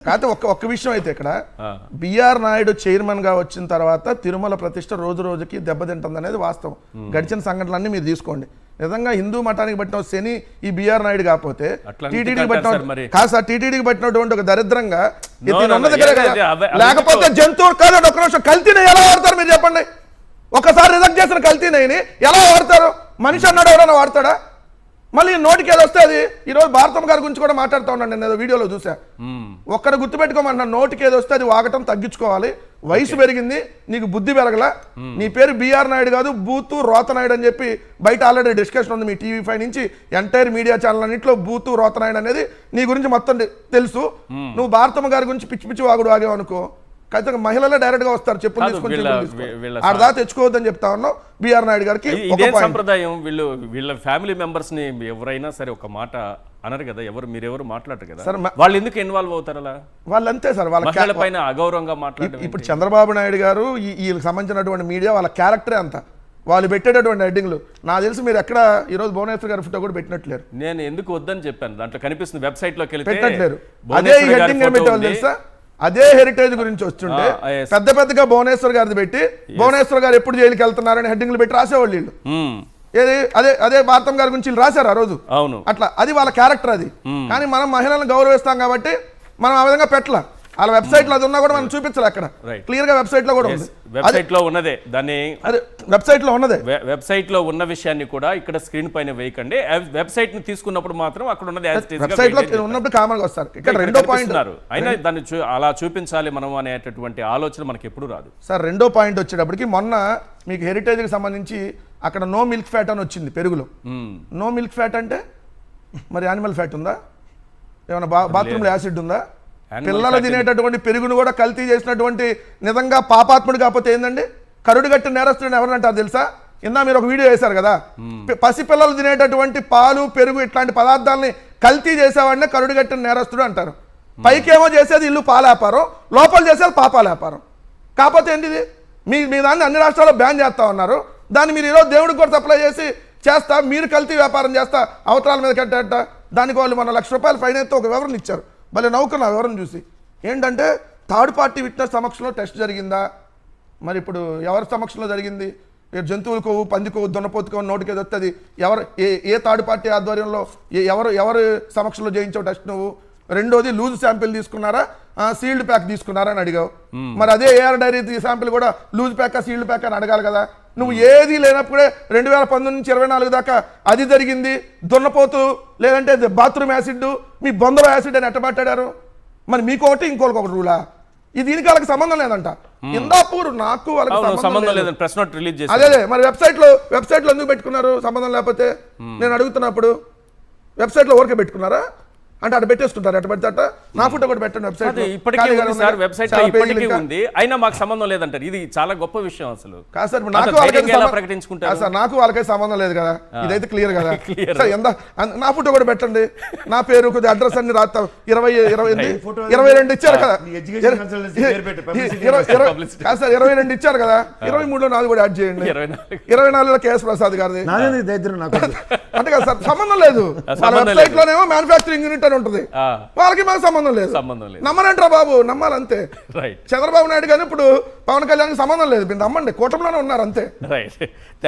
కాకపోతే ఒక్క విషయం అయితే ఇక్కడ బిఆర్ నాయుడు చైర్మన్ గా వచ్చిన తర్వాత తిరుమల ప్రతిష్ట రోజు రోజుకి దెబ్బతింటుంది అనేది వాస్తవం. గడిచిన సంఘటనలన్నీ మీరు తీసుకోండి. నిజంగా హిందూ మఠానికి పట్టిన శని ఈ బిఆర్ నాయుడు కాకపోతే టీటీడీకి పట్టిన కాదు సార్, టీటీడీకి పట్టినటువంటి ఒక దరిద్రంగా లేకపోతే జంతువులు కాదు. ఒక నిమిషం, కల్తీని ఎలా వాడతారు మీరు చెప్పండి? ఒకసారి రిజెక్ట్ చేసిన కల్తీని ఎలా వాడతారు? మనిషి అన్నాడు ఎవరైనా వాడతాడా? మళ్ళీ నోటికి ఏదో వస్తే అది ఈరోజు భారతం గారి గురించి కూడా మాట్లాడుతూ ఉన్నాను, నేను ఏదో వీడియోలో చూసా. ఒక్కడ గుర్తుపెట్టుకోమన్నా, నోటికి ఏదో వస్తే అది వాగటం తగ్గించుకోవాలి. వయసు పెరిగింది, నీకు బుద్ధి పెరగల. నీ పేరు బిఆర్ నాయుడు కాదు, బూతు రోతనాయుడు అని చెప్పి బయట ఆల్రెడీ డిస్కషన్ ఉంది. మీ టీవీ5 నుంచి ఎంటైర్ మీడియా ఛానల్ అన్నింటిలో బూతు రోతనాయుడు అనేది నీ గురించి మొత్తం తెలుసు. నువ్వు భారతమ్మ గారి గురించి పిచ్చి పిచ్చి వాగుడు వాగావు అనుకో, ఖచ్చితంగా మహిళలే డైరెక్ట్ గా వస్తారు. చెప్పులు తీసుకొని ఆడదా తెచ్చుకోవద్దని చెప్తా ఉన్నాం. బిఆర్ నాయుడు గారికి సంప్రదాయం. వీళ్ళ ఫ్యామిలీ మెంబర్స్ ని ఎవరైనా సరే ఒక మాట అనరు కదా, మీరెవరు మాట్లాడరు కదా, వాళ్ళు ఎందుకు ఇన్వాల్వ్ అవుతారు అలా? వాళ్ళు అంతే సార్, వాళ్ళ పైన అగౌరవంగా మాట్లాడారు. ఇప్పుడు చంద్రబాబు నాయుడు గారు వీళ్ళకి సంబంధించినటువంటి మీడియా వాళ్ళ క్యారెక్టరే అంత. వాళ్ళు పెట్టేటటువంటి హెడ్డింగ్లు నాకు తెలిసి మీరు ఎక్కడ ఈ రోజు భువనేశ్వర్ గారి ఫోటో కూడా పెట్టినట్లేరు. నేను ఎందుకు వద్దని చెప్పాను, దాంట్లో కనిపిస్తుంది వెబ్సైట్ లోకి పెట్టట్లేరు. అదే హెడ్డింగ్ ఏం పెట్టాలి తెలుసా? అదే హెరిటేజ్ గురించి వస్తుంటే పెద్దగా భువనేశ్వర్ గారిది పెట్టి భువనేశ్వర్ గారు ఎప్పుడు జైలుకి వెళ్తున్నారని హెడ్డింగ్లు పెట్టి రాసేవాళ్ళు వీళ్ళు. ఏది అదే భారతం గారి గురించి రాశారు ఆ రోజు. అవును, అట్లా అది వాళ్ళ క్యారెక్టర్ అది. కానీ మనం మహిళలను గౌరవిస్తాం కాబట్టి మనం ఆ విధంగా పెట్టలా. వాళ్ళ వెబ్సైట్ లో అది ఉన్నా కూడా మనం చూపించాలి. అక్కడ క్లియర్ గా వెబ్సైట్ లో కూడా ఉంది. వెబ్సైట్ లో ఉన్నదే దాన్ని వెబ్సైట్ లో ఉన్నదే. వెబ్సైట్ లో ఉన్న విషయాన్ని కూడా ఇక్కడ స్క్రీన్ పైన వేయకండి. వెబ్సైట్ ని తీసుకున్నప్పుడు మాత్రం అక్కడ ఉన్నది వెబ్సైట్ లో ఉన్నప్పుడు కామన్ గా వస్తారు. ఇక్కడ రెండో పాయింట్ అయినా దాన్ని అలా చూపించాలి మనం అనేటటువంటి ఆలోచన మనకి ఎప్పుడు రాదు సార్. రెండో పాయింట్ వచ్చేటప్పటికి మొన్న మీకు హెరిటేజ్ కి సంబంధించి అక్కడ నో మిల్క్ ఫ్యాట్ అని వచ్చింది పెరుగులో. నో మిల్క్ ఫ్యాట్ అంటే మరి యానిమల్ ఫ్యాట్ ఉందా? ఏమైనా బాత్రూమ్ లో యాసిడ్ ఉందా? పిల్లలు తినేటటువంటి పెరుగును కూడా కల్తీ చేసినటువంటి నిజంగా పాపాత్ముడు కాకపోతే ఏందండి? కరుడుగట్టిన నేరస్తుడిని ఎవరంటారు తెలుసా? ఇందా మీరు ఒక వీడియో వేశారు కదా, పసిపిల్లలు తినేటటువంటి పాలు పెరుగు ఇట్లాంటి పదార్థాలని కల్తీ చేసేవాడినే కరుడుగట్టిన నేరస్తుడు అంటారు. పైకేమో చేసేది ఇల్లు పాల వ్యాపారం, లోపల చేసేది పాపాల వ్యాపారం. కాకపోతే ఏంటిది? మీ దాన్ని అన్ని రాష్ట్రాల్లో బ్యాన్ చేస్తా ఉన్నారు. దాన్ని మీరు ఈరోజు దేవుడికి కూడా సప్లై చేస్తా మీరు కల్తీ వ్యాపారం చేస్తా అవతరాల మీద కట్టేట దానికి వాళ్ళు మన ₹1,00,000 ఫైన్ అయితే ఒక వివరణ ఇచ్చారు. భలే నౌకరు ఆ వివరణ చూసి. ఏంటంటే థర్డ్ పార్టీ విట్నెస్ సమక్షంలో టెస్ట్ జరిగిందా? మరి ఇప్పుడు ఎవరి సమక్షంలో జరిగింది? జంతువుల కొవ్వు, పంది కొవ్వు, దున్నపోతు కొవ్వు నోటికి వస్తుంది. ఎవరు ఏ థర్డ్ పార్టీ ఆధ్వర్యంలో ఎవరు సమక్షంలో చేయించావు టెస్ట్ నువ్వు? రెండోది లూజ్ శాంపిల్ తీసుకున్నారా, సీల్డ్ ప్యాక్ తీసుకున్నారా అని అడిగావు. మరి అదే ఏఆర్ డైరీ శాంపిల్ కూడా లూజ్ ప్యాక్ సీల్డ్ ప్యాక్ అని అడగాలి కదా. నువ్వు ఏది లేనప్పుడే 2019 నుంచి 24 దాకా అది జరిగింది. దున్నపోతు లేదంటే బాత్రూమ్ యాసిడ్, మీ బొందలో యాసిడ్ అని ఎట్ట మాట్లాడారు? మరి మీకొకటి ఇంకొకటి రూలా? ఇది దీనికి వాళ్ళకి సంబంధం లేదంట. ఇందాపూర్ నాకు వాళ్ళకి సంబంధం లేదు. అదే మరి వెబ్సైట్ లో ఎందుకు పెట్టుకున్నారు సంబంధం లేకపోతే? నేను అడుగుతున్నప్పుడు వెబ్సైట్ లో ఊరికే పెట్టుకున్నారా అంటే అటు పెట్టేసుకుంటారు? అటు పెడితే అట్ట నా ఫోటో కూడా పెట్టండి వెబ్సైట్ లో. ఇప్పటికీ ఉంది, అయినా మాకు సంబంధం లేదంటారు. ఇది చాలా గొప్ప విషయం అసలు. కాదు సార్, నాకు వాళ్ళకైతే సంబంధం లేదు కదా. ఇదైతే క్లియర్ కదా. నా ఫోటో కూడా పెట్టండి, నా పేరు కొద్దిగా అడ్రస్ అన్ని రాస్తాం. 22 ఇచ్చారు కదా. కాదు సార్, 22 ఇచ్చారు కదా. 23లో నాది కూడా యాడ్ చేయండి. 24లో కేఎస్ ప్రసాద్ గారిది అంటే కదా సార్. సంబంధం లేదు. వెబ్సైట్ లోనేమో మ్యానుఫ్యాక్చరింగ్ యూనిట్ ఉంటుంది, వాళ్ళకి మాకు సంబంధం లేదు. నమ్మనంటారా బాబు? నమ్మాలంతే. చంద్రబాబు నాయుడు కానీ ఇప్పుడు పవన్ కళ్యాణ్ సంబంధం లేదు. మీరు నమ్మండి, కూటమిలోనే ఉన్నారు అంతే.